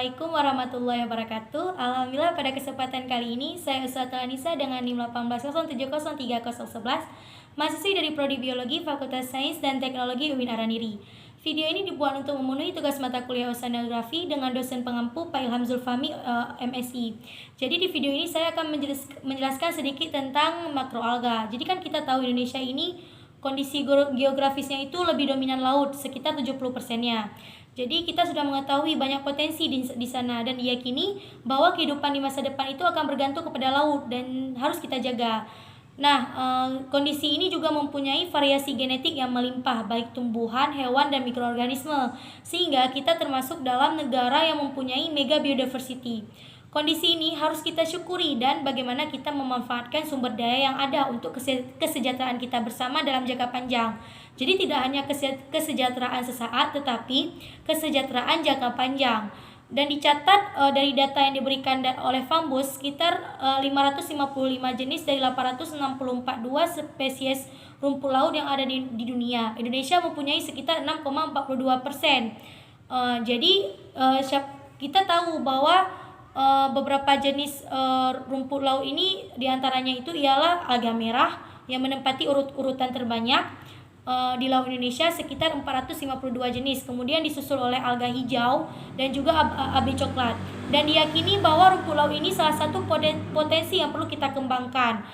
Assalamualaikum warahmatullahi wabarakatuh. Alhamdulillah pada kesempatan kali ini saya Ustazah Anissa dengan NIM 180703011, mahasiswi dari Prodi Biologi Fakultas Sains dan Teknologi UIN Araniri. Video ini dibuat untuk memenuhi tugas mata kuliah Oceanografi dengan dosen pengampu Pak Ilham Zulfami MSI. Jadi di video ini saya akan menjelaskan sedikit tentang makroalga. Jadi kan kita tahu Indonesia ini kondisi geografisnya itu lebih dominan laut, sekitar 70%-nya. Jadi kita sudah mengetahui banyak potensi di sana dan diyakini bahwa kehidupan di masa depan itu akan bergantung kepada laut dan harus kita jaga. Nah, kondisi ini juga mempunyai variasi genetik yang melimpah baik tumbuhan, hewan, dan mikroorganisme, sehingga kita termasuk dalam negara yang mempunyai mega biodiversity. Kondisi ini harus kita syukuri dan bagaimana kita memanfaatkan sumber daya yang ada untuk kesejahteraan kita bersama dalam jangka panjang. Jadi tidak hanya kesejahteraan sesaat, tetapi kesejahteraan jangka panjang. Dan dicatat dari data yang diberikan oleh Fambus, sekitar 555 jenis dari 864 spesies rumput laut yang ada di dunia. Indonesia mempunyai sekitar 6,42%. Jadi kita tahu bahwa beberapa jenis rumput laut ini diantaranya itu ialah alga merah yang menempati urutan terbanyak di laut Indonesia sekitar 452 jenis, kemudian disusul oleh alga hijau dan juga abe coklat. Dan diyakini bahwa rumput laut ini salah satu potensi yang perlu kita kembangkan.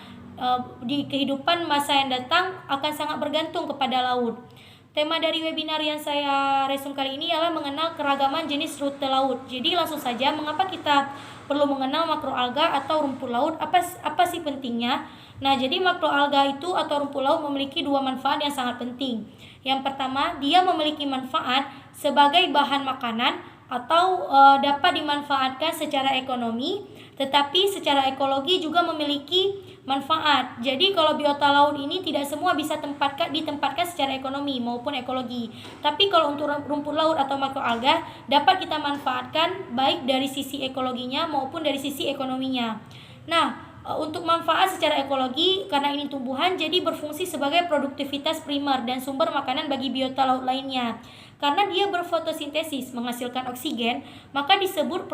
Di kehidupan masa yang datang akan sangat bergantung kepada laut. Tema dari webinar yang saya resum kali ini ialah mengenal keragaman jenis rute laut. Jadi langsung saja, mengapa kita perlu mengenal makroalga atau rumput laut? Apa sih pentingnya? Nah, jadi makroalga itu atau rumput laut memiliki dua manfaat yang sangat penting. Yang pertama, dia memiliki manfaat sebagai bahan makanan atau dapat dimanfaatkan secara ekonomi, tetapi secara ekologi juga memiliki manfaat. Jadi kalau biota laut ini tidak semua bisa ditempatkan secara ekonomi maupun ekologi. Tapi kalau untuk rumput laut atau makroalga dapat kita manfaatkan baik dari sisi ekologinya maupun dari sisi ekonominya. Nah, untuk manfaat secara ekologi, karena ini tumbuhan, jadi berfungsi sebagai produktivitas primer dan sumber makanan bagi biota laut lainnya. Karena dia berfotosintesis menghasilkan oksigen, maka disebut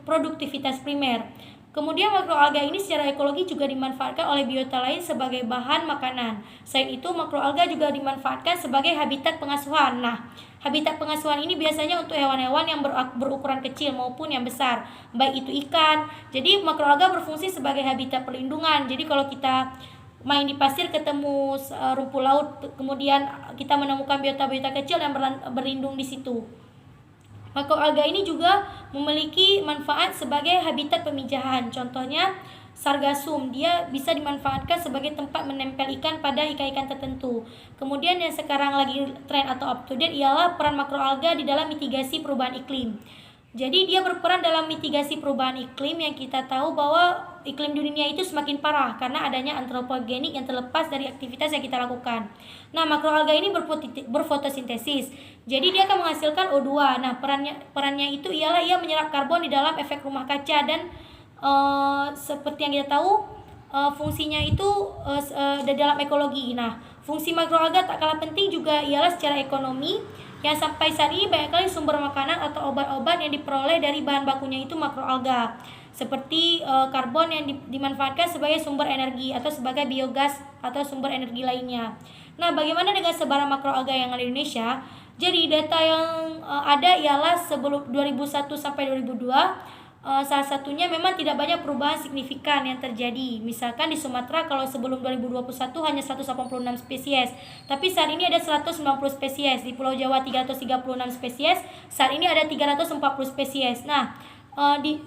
produktivitas primer. Kemudian makroalga ini secara ekologi juga dimanfaatkan oleh biota lain sebagai bahan makanan. Selain itu, makroalga juga dimanfaatkan sebagai habitat pengasuhan. Nah, habitat pengasuhan ini biasanya untuk hewan-hewan yang berukuran kecil maupun yang besar, baik itu ikan. Jadi makroalga berfungsi sebagai habitat perlindungan. Jadi kalau kita main di pasir ketemu rumput laut, kemudian kita menemukan biota-biota kecil yang berlindung di situ. Makroalga ini juga memiliki manfaat sebagai habitat pemijahan. Contohnya sargassum, dia bisa dimanfaatkan sebagai tempat menempel ikan pada ikan-ikan tertentu. Kemudian yang sekarang lagi tren atau up to date ialah peran makroalga di dalam mitigasi perubahan iklim. Jadi dia berperan dalam mitigasi perubahan iklim yang kita tahu bahwa iklim di dunia itu semakin parah karena adanya antropogenik yang terlepas dari aktivitas yang kita lakukan. Nah, makroalga ini berfotosintesis. Jadi dia akan menghasilkan O2. Nah, perannya itu ialah ia menyerap karbon di dalam efek rumah kaca dan seperti yang kita tahu fungsinya itu di dalam ekologi. Nah, fungsi makroalga tak kalah penting juga ialah secara ekonomi, yang sampai saat ini banyak kali sumber makanan atau obat-obat yang diperoleh dari bahan bakunya itu makroalga, seperti karbon yang dimanfaatkan sebagai sumber energi atau sebagai biogas atau sumber energi lainnya. Nah, bagaimana dengan sebaran makroalga yang ada di Indonesia? Jadi data yang ada ialah sebelum 2001 sampai 2002, salah satunya memang tidak banyak perubahan signifikan yang terjadi. Misalkan di Sumatera kalau sebelum 2021 hanya 186 spesies, tapi saat ini ada 190 spesies. Di Pulau Jawa 336 spesies, saat ini ada 340 spesies. Nah,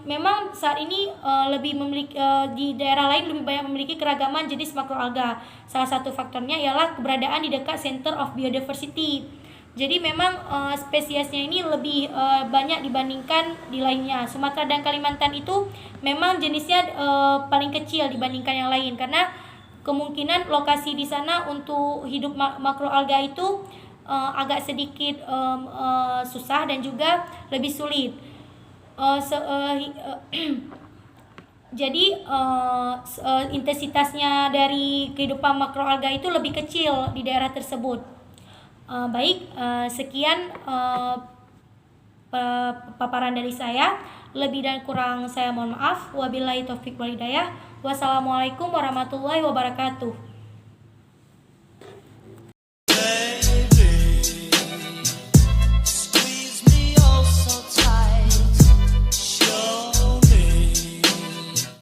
memang saat ini lebih memiliki di daerah lain lebih banyak memiliki keragaman jenis makroalga. Salah satu faktornya ialah keberadaan di dekat Center of Biodiversity. Jadi memang spesiesnya ini lebih banyak dibandingkan di lainnya. Sumatera dan Kalimantan itu memang jenisnya paling kecil dibandingkan yang lain, karena kemungkinan lokasi di sana untuk hidup makroalga itu agak sedikit susah dan juga lebih sulit. Jadi intensitasnya dari kehidupan makroalga itu lebih kecil di daerah tersebut. Sekian paparan dari saya. Lebih dan kurang saya mohon maaf. Wabillahi taufik wal hidayah. Wassalamualaikum warahmatullahi wabarakatuh.